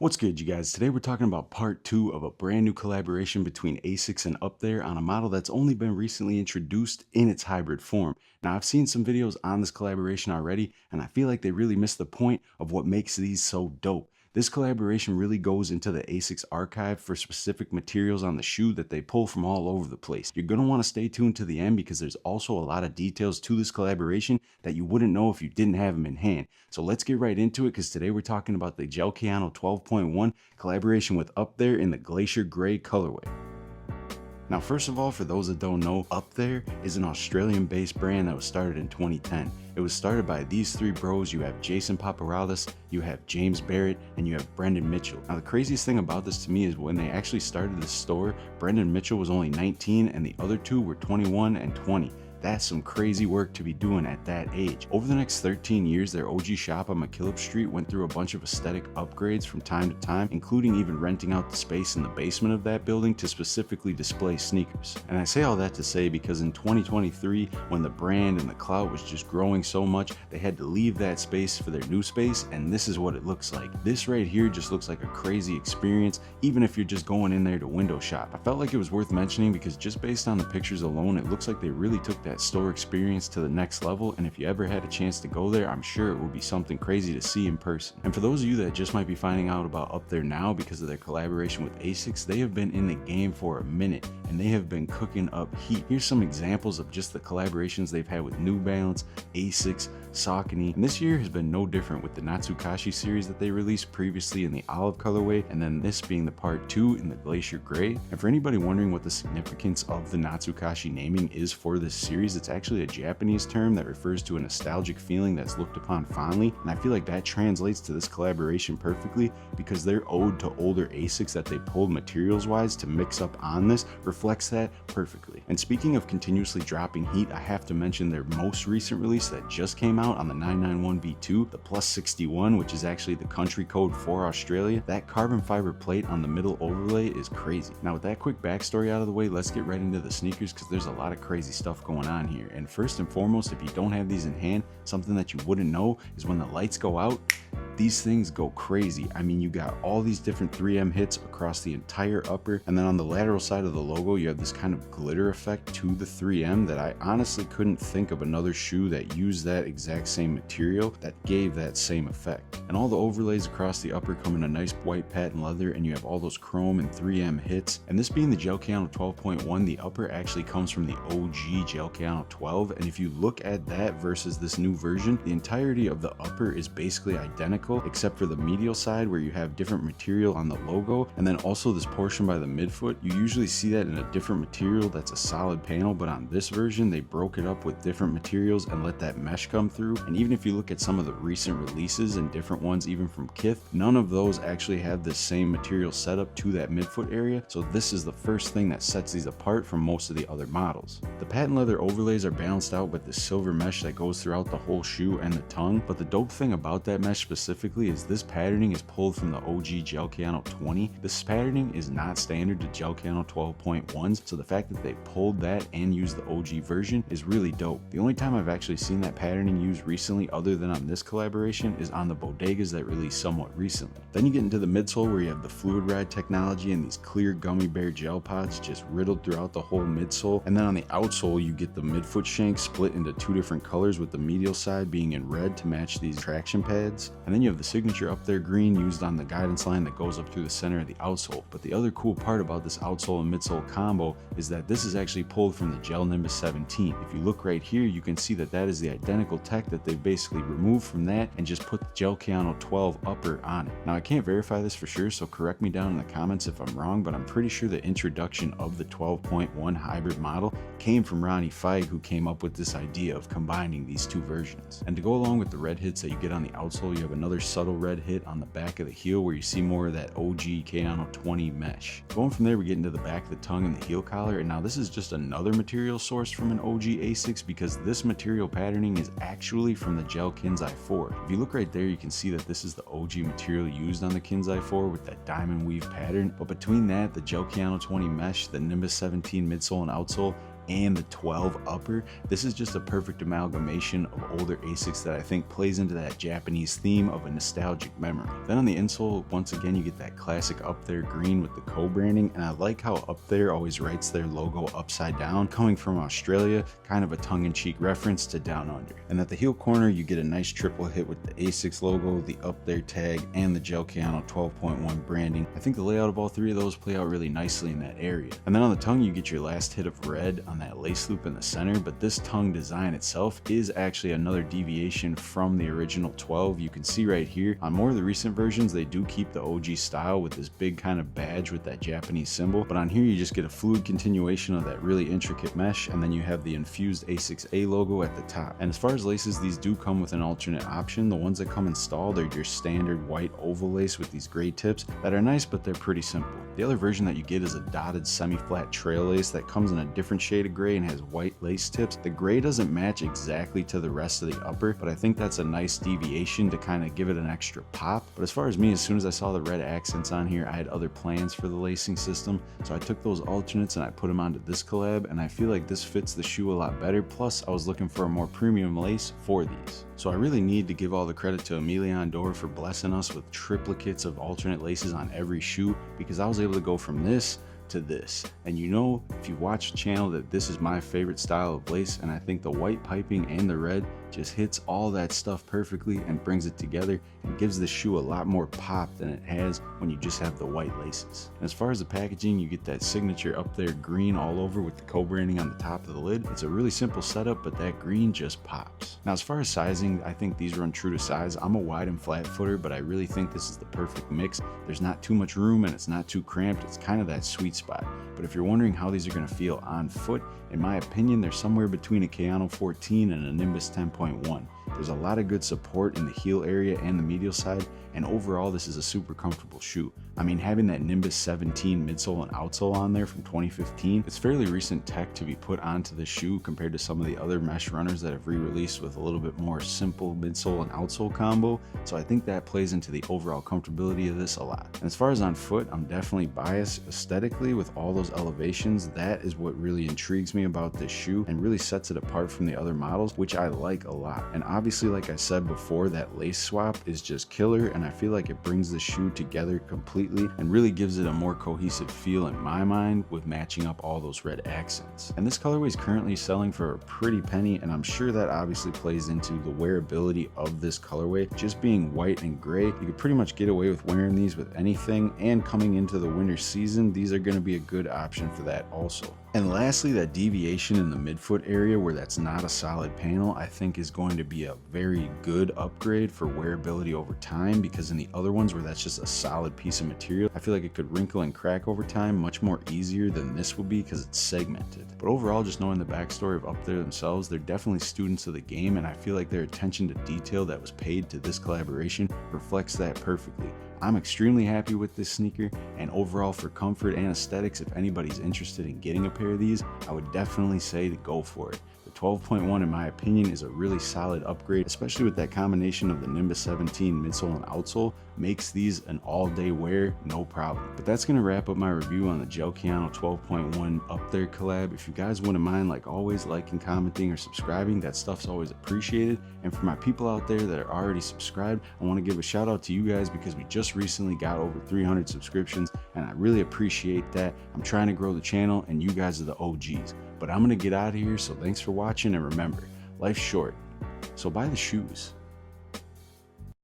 What's good, you guys? Today we're talking about part 2 of a brand new collaboration between Asics and Up There on a model that's only been recently introduced in its hybrid form. Now, I've seen some videos on this collaboration already, and I feel like they really missed the point of what makes these so dope. This collaboration really goes into the Asics archive for specific materials on the shoe that they pull from all over the place. You're going to want to stay tuned to the end because there's also a lot of details to this collaboration that you wouldn't know if you didn't have them in hand. So let's get right into it because today we're talking about the Gel Kayano 12.1 collaboration with Up There in the Glacier Gray colorway. Now, first of all, for those that don't know, Up There is an Australian-based brand that was started in 2010. It was started by these three bros. You have Jason Paparazzi, you have James Barrett, and you have Brendan Mitchell. Now, the craziest thing about this to me is when they actually started this store, Brendan Mitchell was only 19 and the other two were 21 and 20. That's some crazy work to be doing at that age. Over the next 13 years, their OG shop on McKillop Street went through a bunch of aesthetic upgrades from time to time, including even renting out the space in the basement of that building to specifically display sneakers. And I say all that to say because in 2023, when the brand and the clout was just growing so much, they had to leave that space for their new space, and this is what it looks like. This right here just looks like a crazy experience, even if you're just going in there to window shop. I felt like it was worth mentioning because just based on the pictures alone, it looks like they really took that store experience to the next level, and if you ever had a chance to go there, I'm sure it would be something crazy to see in person. And for those of you that just might be finding out about Up There now because of their collaboration with Asics, they have been in the game for a minute and they have been cooking up heat. Here's some examples of just the collaborations they've had with New Balance, Asics, Saucony, and this year has been no different with the Natsukashii series that they released previously in the olive colorway, and then this being the part 2 in the glacier gray. And for anybody wondering what the significance of the Natsukashii naming is for this series, it's actually a Japanese term that refers to a nostalgic feeling that's looked upon fondly, and I feel like that translates to this collaboration perfectly because their ode to older Asics that they pulled materials wise to mix up on this reflects that perfectly. And speaking of continuously dropping heat, I have to mention their most recent release that just came out on the 991V2, the Plus 61, which is actually the country code for Australia. That carbon fiber plate on the middle overlay is crazy. Now, with that quick backstory out of the way, let's get right into the sneakers because there's a lot of crazy stuff going on here. And first and foremost, if you don't have these in hand, something that you wouldn't know is when the lights go out, these things go crazy. I mean, you got all these different 3M hits across the entire upper, and then on the lateral side of the logo, you have this kind of glitter effect to the 3M that I honestly couldn't think of another shoe that used that exact same material that gave that same effect. And all the overlays across the upper come in a nice white patent leather, and you have all those chrome and 3M hits. And this being the Gel Kayano 12.1, the upper actually comes from the OG Gel Kayano 12, and if you look at that versus this new version, the entirety of the upper is basically identical except for the medial side where you have different material on the logo, and then also this portion by the midfoot. You usually see that in a different material that's a solid panel, but on this version they broke it up with different materials and let that mesh come through. And even if you look at some of the recent releases and different ones even from Kith, none of those actually have the same material setup to that midfoot area, so this is the first thing that sets these apart from most of the other models. The patent leather overlays are balanced out with the silver mesh that goes throughout the whole shoe and the tongue, but the dope thing about that mesh specifically is this patterning is pulled from the OG Gel Kayano 20. This patterning is not standard to Gel Kayano 12.1s, so the fact that they pulled that and used the OG version is really dope. The only time I've actually seen that patterning used recently other than on this collaboration is on the bodegas that released somewhat recently. Then you get into the midsole where you have the fluid ride technology and these clear gummy bear gel pods just riddled throughout the whole midsole. And then on the outsole you get the midfoot shank split into two different colors, with the medial side being in red to match these traction pads. And then you have the signature Up There green used on the guidance line that goes up through the center of the outsole. But the other cool part about this outsole and midsole combo is that this is actually pulled from the Gel Nimbus 17. If you look right here, you can see that that is the identical tech that they've basically removed from that and just put the Gel Kayano 12 upper on it. Now, I can't verify this for sure, so correct me down in the comments if I'm wrong, but I'm pretty sure the introduction of the 12.1 hybrid model came from Ronnie Feig, who came up with this idea of combining these two versions. And to go along with the red hits that you get on the outsole, you have another subtle red hit on the back of the heel where you see more of that OG Kayano 20 mesh. Going from there, we get into the back of the tongue and the heel collar, and now this is just another material sourced from an OG Asics because this material patterning is actually from the Gel Kinzai 4. If you look right there, you can see that this is the OG material used on the Kinzai 4 with that diamond weave pattern, but between that, the Gel Kayano 20 mesh, the Nimbus 17 midsole and outsole, and the 12 upper. This is just a perfect amalgamation of older Asics that I think plays into that Japanese theme of a nostalgic memory. Then on the insole, once again, you get that classic Up There green with the co-branding, and I like how Up There always writes their logo upside down, coming from Australia, kind of a tongue-in-cheek reference to Down Under. And at the heel corner, you get a nice triple hit with the Asics logo, the Up There tag, and the Gel Kayano 12.1 branding. I think the layout of all three of those play out really nicely in that area. And then on the tongue, you get your last hit of red on that lace loop in the center, but this tongue design itself is actually another deviation from the original 12. You can see right here, on more of the recent versions, they do keep the OG style with this big kind of badge with that Japanese symbol, but on here you just get a fluid continuation of that really intricate mesh, and then you have the infused Asics A logo at the top. And as far as laces, these do come with an alternate option. The ones that come installed are your standard white oval lace with these gray tips that are nice, but they're pretty simple. The other version that you get is a dotted semi-flat trail lace that comes in a different shade of gray and has white lace tips. The gray doesn't match exactly to the rest of the upper, but I think that's a nice deviation to kind of give it an extra pop. But as far as me, as soon as I saw the red accents on here, I had other plans for the lacing system, so I took those alternates and I put them onto this collab, and I feel like this fits the shoe a lot better. Plus I was looking for a more premium lace for these. So I really need to give all the credit to Emilion Dor for blessing us with triplicates of alternate laces on every shoe, because I was able to go from this to this. And you know, if you watch the channel, that this is my favorite style of lace, and I think the white piping and the red just hits all that stuff perfectly and brings it together and gives the shoe a lot more pop than it has when you just have the white laces. And as far as the packaging, you get that signature Up There green all over with the co-branding on the top of the lid. It's a really simple setup, but that green just pops. Now as far as sizing, I think these run true to size. I'm a wide and flat footer, but I really think this is the perfect mix. There's not too much room and it's not too cramped. It's kind of that sweet spot. But if you're wondering how these are going to feel on foot, in my opinion, they're somewhere between a Kayano 14 and a Nimbus 10.1. There's a lot of good support in the heel area and the medial side, and overall this is a super comfortable shoe. I mean, having that Nimbus 17 midsole and outsole on there from 2015, it's fairly recent tech to be put onto the shoe compared to some of the other mesh runners that have re-released with a little bit more simple midsole and outsole combo, so I think that plays into the overall comfortability of this a lot. And as far as on foot, I'm definitely biased aesthetically with all those elevations. That is what really intrigues me about this shoe and really sets it apart from the other models, which I like a lot. And obviously, like I said before, that lace swap is just killer, and I feel like it brings the shoe together completely and really gives it a more cohesive feel in my mind with matching up all those red accents. And this colorway is currently selling for a pretty penny, and I'm sure that obviously plays into the wearability of this colorway. Just being white and gray, you could pretty much get away with wearing these with anything, and coming into the winter season, these are going to be a good option for that also. And lastly, that deviation in the midfoot area where that's not a solid panel, I think is going to be a very good upgrade for wearability over time, because in the other ones where that's just a solid piece of material, I feel like it could wrinkle and crack over time much more easier than this would be because it's segmented. But overall, just knowing the backstory of Up There themselves, they're definitely students of the game, and I feel like their attention to detail that was paid to this collaboration reflects that perfectly. I'm extremely happy with this sneaker, and overall for comfort and aesthetics, if anybody's interested in getting a pair of these, I would definitely say to go for it. The 12.1 in my opinion is a really solid upgrade, especially with that combination of the Nimbus 17 midsole and outsole, makes these an all-day wear, no problem. But that's gonna wrap up my review on the Gel Kayano 12.1 Up There collab. If you guys wouldn't mind, like always, liking, commenting, or subscribing, that stuff's always appreciated. And for my people out there that are already subscribed, I want to give a shout out to you guys because we just recently got over 300 subscriptions, and I really appreciate that. I'm trying to grow the channel, and you guys are the OGs. But I'm gonna get out of here, so thanks for watching, and remember, life's short, so buy the shoes.